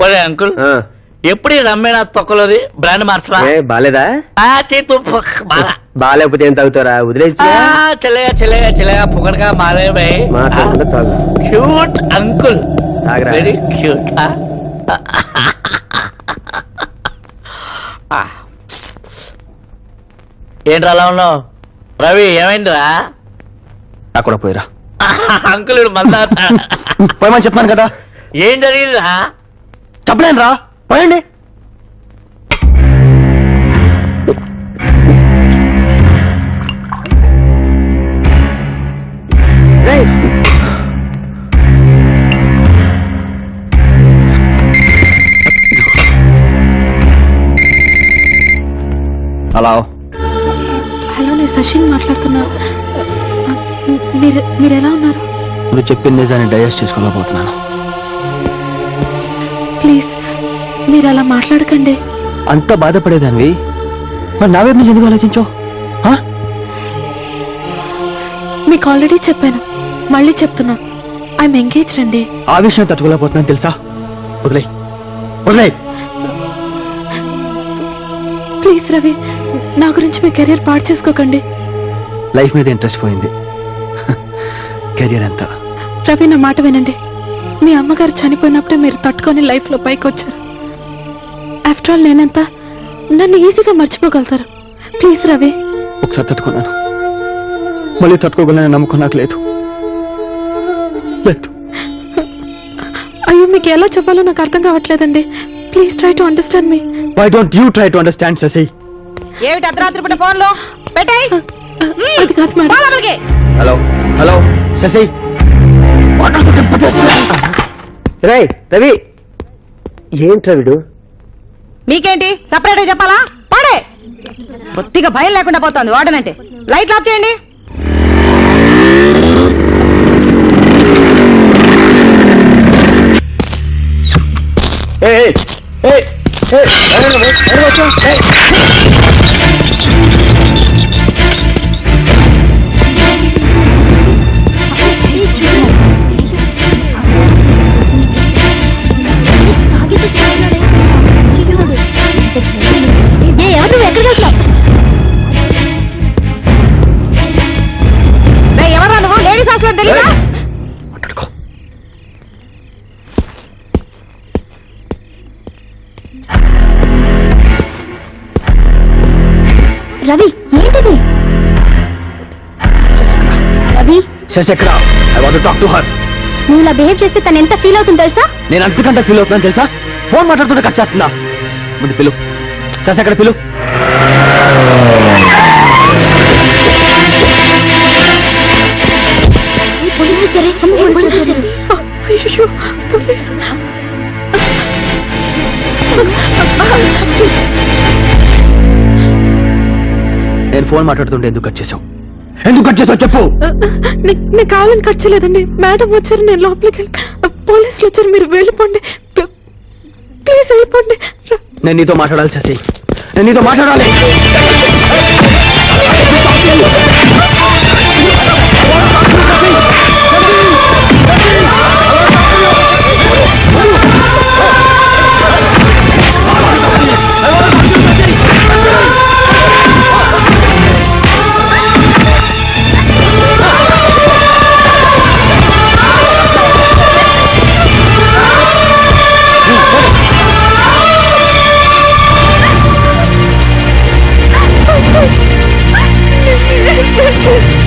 ఒరే అంకుల్ ఎప్పుడు రమ్మేనా తొక్కలోది బ్రాండ్ మార్చరా బాలేదా? బాగాలేకపోతే ఏం తాగుతారా? వదిలేచ్చు. చల్లగా చల్లగా చల్లగా పొగడగా మారే భాయ్ మాట్లాడకుండా తాగు. క్యూట్ అంకుల్, తాగరా. Very cute. ఏంట్రా అలా ఉన్నావు? రవి ఏమైందిరా? అక్కడ పోయిరా. అంకుల్ మళ్ళా పోయమని చెప్పాను కదా. ఏం జరిగిందిరా? చెప్పలేను రా, పోయండి. హలో హలో, నేను శశిని మాట్లాడుతున్నా. మీరు ఎలా ఉన్నారు? నువ్వు చెప్పిన నిజాన్ని డైజెస్ట్ చేసుకోలేకపోతున్నాను. ప్లీజ్ మీరు అలా మాట్లాడకండి. అంత బాధపడేదానివి మరి నా వైపు నుంచి ఎందుకు ఆలోచించావు? మీకు ఆల్రెడీ చెప్పాను, మళ్ళీ చెప్తున్నా, ఐఎమ్ ఎంగేజ్డ్ అండి. ఆ విషయం తట్టుకోలేకపోతున్నాను తెలుసా. వదిలే వదిలే. ప్లీజ్ రవి, నా గురించి మీ కెరీర్ పాడు చేసుకోకండి. లైఫ్ మీద ఇంట్రెస్ట్ పోయింది, కెరీర్ ఎంత. రవి నా మాట వినండి. మీ అమ్మగారు చనిపోయినప్పుడే మీరు తట్టుకొని లైఫ్ లో పైకి వచ్చారు. ఆఫ్టర్ ఆల్ నేనంతా నన్ను ఈజీగా మర్చిపోగలుగుతారు. ప్లీజ్ రవి. ఒకసారి తట్టుకున్నాను, మళ్ళీ తట్టుకోగలనే నమ్మకం నాకు లేదు. అయ్యో, మీకు ఎలా చెప్పాలో నాకు అర్థం కావట్లేదండి. Please try to understand me. Why don't you try to understand Sasi? ఏమిటి అర్ధరాత్రి పూట ఫోన్లో పెట్టాయి? అది కాదు మేడం. హలో హలో శశి, రై రవి. ఏంట్రా వీడు? మీకేంటి సపరేట్ గా చెప్పాలా? పాడే. కొద్దిగా భయం లేకుండా పోతుంది వాడనంటే. లైట్ ఆఫ్ చేయండి. ఎవరా నువ్వు? లేడీస్ హాస్టల్ తెలీదా? రవి ఏంటిది? రవి, శశి ఎక్కడ? I want to talk to her. నువ్వు ఇలా బిహేవ్ చేస్తే తను ఎంత ఫీల్ అవుతుంది తెలుసా? నేను అంతకంటే ఫీల్ అవుతున్నాను తెలుసా. ఫోన్ మాట్లాడుతుంటే కట్ చేస్తుందా? ముందు పిలు. శశి ఎక్కడ? పిలు. నేను ఫోన్ మాట్లాడుతుంటే ఎందుకు కట్ చేసావు? ఎందుకు కట్ చేసావు చెప్పు. నేను కావాలని కట్ చేయలేదండి. మేడం వచ్చారు, నేను లోపలికి వెళ్ళి, పోలీసులు వచ్చారు, మీరు వెళ్ళిపోండి. ప్లీజ్ వెళ్ళిపోండి. నేను నీతో మాట్లాడాలి శశి, నేను నీతో మాట్లాడాలి. Oh,